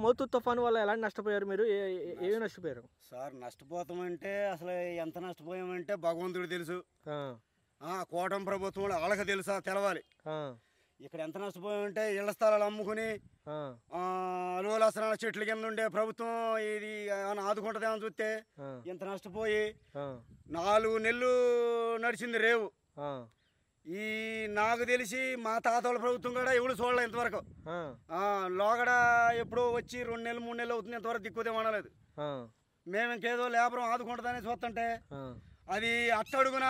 మోతు తుఫాను వల్ల ఎలా నష్టపోయారు మీరు? ఏమి నష్టపోయారు సార్? నష్టపోతామంటే అసలు ఎంత నష్టపోయామంటే భగవంతుడు తెలుసు, కూటమి ప్రభుత్వం వాళ్ళకి తెలుసా తెలవాలి. ఇక్కడ ఎంత నష్టపోయామంటే ఇళ్ల స్థలాలు అమ్ముకుని అలోలాసనాల చెట్ల కింద ఉండే ప్రభుత్వం ఇది ఆదుకుంటుందేమని చూస్తే ఇంత నష్టపోయి 4 నెలలు నడిచింది రేవు. ఈ నాకు తెలిసి మా తాతల ప్రభుత్వం కూడా ఎవరు చూడలే ఇంతవరకు. లోగడ ఎప్పుడో వచ్చి 2 నెలలు 3 నెలలు అవుతుంది, ఇంతవరకు దిక్కుదేమనలేదు. మేము ఇంకేదో లేబరం ఆదుకుంటుందని చూస్తుంటే అది అట్టడుగున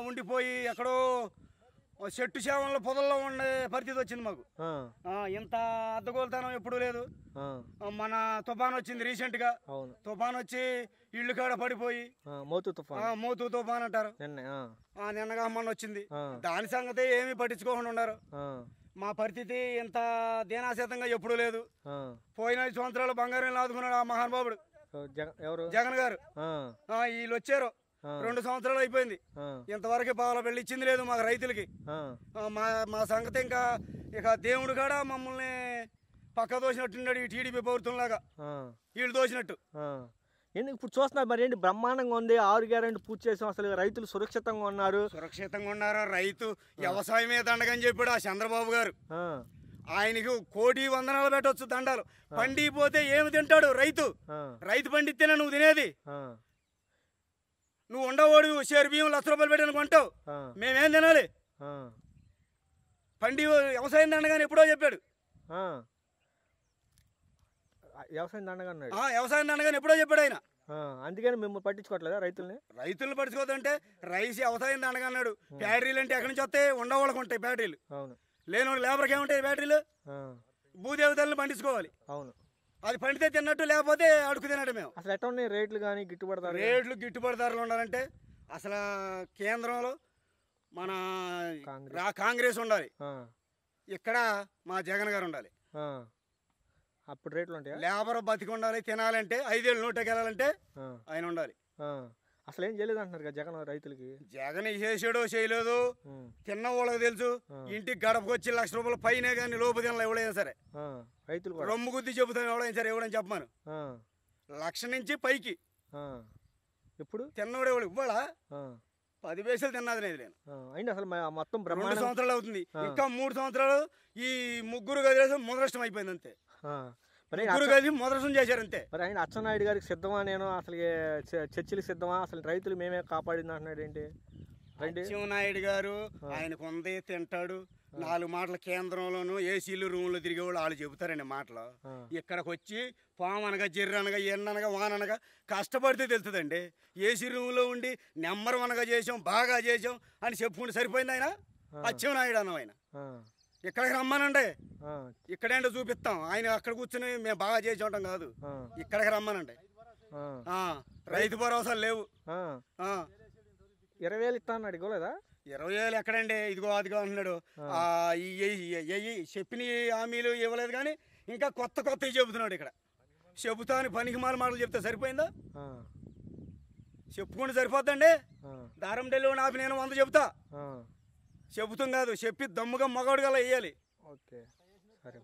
ఉండిపోయి ఎక్కడో చెట్టు చేవల్లో పొదల్లో ఉండే పరిస్థితి వచ్చింది మాకు. ఇంత అద్దగోలుతనం ఎప్పుడు లేదు. మన తుఫాన్ వచ్చింది రీసెంట్ గా, తుఫాన్ వచ్చి ఇళ్ళు కాడ పడిపోయి మోతు తుఫాన్ అంటారు, నిన్నగా మొన్న వచ్చింది. దాని సంగతి ఏమీ పట్టించుకోకుండా ఉన్నారు. మా పరిస్థితి ఇంత దీనాశీతంగా ఎప్పుడు లేదు. పోయిన 5 సంవత్సరాలు బంగారం ఆదుకున్నాడు ఆ మహానుభావుడు జగన్ గారు. వీళ్ళు వచ్చారు 2 సంవత్సరాలు అయిపోయింది, ఇంతవరకు పావుల పెళ్లి ఇచ్చింది లేదు మాకు రైతులకి. మా సంగతి ఇంకా ఇక దేవుడు కూడా మమ్మల్ని పక్క దోసినట్టున్నాడు ఈ టీడీపీ ప్రభుత్వం లాగా, వీళ్ళు దోసినట్టు. ఎందుకు ఇప్పుడు చూస్తున్నారు మరి? ఏంటి బ్రహ్మాండంగా ఉంది, 6 గ్యారెంటీ పూర్తి చేసాం, అసలు రైతులు సురక్షితంగా ఉన్నారు. రైతు వ్యవసాయమే దండగని చెప్పాడు ఆ చంద్రబాబు గారు. ఆయనకి కోటి వందనాలు పెట్టవచ్చు దండాలు. పండిపోతే ఏమి తింటాడు రైతు? రైతు పండితేనే నువ్వు తినేది. నువ్వు ఉండవాడు షేర్ బియ్యం 1,00,000 రూపాయలు పెట్టాను కొంటావు, మేమేం తినాలి? పండి వ్యవసాయం దండగాని ఎప్పుడో చెప్పాడు. వ్యవసాయం దండగాని ఎప్పుడో చెప్పాడు ఆయన. అందుకని మిమ్మల్ని పట్టించుకోవట్లేదా రైతుల్ని పట్టించుకోవద్దంటే రైస్ వ్యవసాయం దండగన్నాడు. బ్యాటరీలు అంటే ఎక్కడి నుంచి వస్తాయి? ఉండవాళ్ళకు ఉంటాయి బ్యాటరీలు, లేని లేబర్కి ఏముంటాయి బ్యాటరీలు? భూదేవతలను పండించుకోవాలి. అవును, అది పండితే తిన్నట్టు, లేకపోతే అడుగు తిన్నట్టు. మేము అసలు ఎట్లా ఉన్నాయి రేట్లు కానీ గిట్టుబడతారు? గిట్టుబడి ధరలు ఉండాలంటే అసలు కేంద్రంలో మన కాంగ్రెస్ ఉండాలి, ఇక్కడ మా జగన్ గారు ఉండాలి. అప్పుడు రేట్లు ఉంటాయి. లేబర్ బతికి ఉండాలి, తినాలంటే 5 ఏళ్ళు నోటకి వెళ్ళాలంటే ఆయన ఉండాలి. అసలు ఏం చేయలేదు అంటున్నారు కదా జగన్ రైతులకి? జగన్ చేసాడో చేయలేదు తిన్న వాళ్ళకి తెలుసు. ఇంటికి గడపకు వచ్చి 1,00,000 రూపాయలు పైనే కానీ లోపు తినాలి ఎవడైనా సరే. రైతులు రొమ్ము గుద్ది చెబుతాను ఎవడైనా సరే, ఎవడని చెప్పమాను. 1,00,000 నుంచి పైకి ఇప్పుడు తిన్నవాడు ఎవడు ఇవ్వాలా? 10 పైసలు తిన్నది లేదు నేను. అయినా అసలు మొత్తం 2 సంవత్సరాలు అవుతుంది, ఇంకా 3 సంవత్సరాలు ఈ ముగ్గురు గదిలేసి మొదలష్టం అయిపోయింది అంతే. ముగ్గురు కలిసి మొదలష్టం చేశారు అంతే. మరి ఆయన అచ్చెన్నాయుడు గారికి సిద్ధమా? నేను అసలు చర్చలకు సిద్ధమా? అసలు రైతులు మేమే కాపాడింది అంటున్నాడు ఏంటి? అచ్చెన్నాయుడు గారు ఆయనకు ఉంది, తింటాడు. 4 మాటలు కేంద్రంలోను ఏసీలు రూమ్లో తిరిగేవాళ్ళు వాళ్ళు చెబుతారండి మాటలు. ఇక్కడికి వచ్చి పాము అనగా జర్రి అనగా ఎండనగా వాననగా కష్టపడితే తెలుస్తుందండి. ఏసీ రూమ్లో ఉండి నెంబర్ 1గా చేసాం, బాగా చేసాం అని చెప్పుకుంటే సరిపోయింది ఆయన అచ్చెన్నాయుడు అన్న. ఆయన ఇక్కడికి రమ్మనండి, ఇక్కడేంటో చూపిస్తాం. ఆయన అక్కడ కూర్చుని మేము బాగా చేసి ఉంటాం కాదు, ఇక్కడికి రమ్మనండి. రైతు భరోసాలు లేవు. 20,000 ఇస్తా అన్నాడు, ఇవ్వలేదా? 20,000 ఎక్కడండి? ఇదిగో అదిగో అంటున్నాడు. చెప్పిన హామీలు ఇవ్వలేదు కానీ ఇంకా కొత్త చెబుతున్నాడు. ఇక్కడ చెబుతాను పనికి మాటలు చెప్తే సరిపోయిందా? చెప్పుకుంటే సరిపోద్దండి. దారం ఢిల్లీ ఆపి నేను 100 చెబుతా, చెబుతాం కాదు, చెప్పి దమ్ముగా మగవాడు గల వేయాలి. ఓకే, సరే.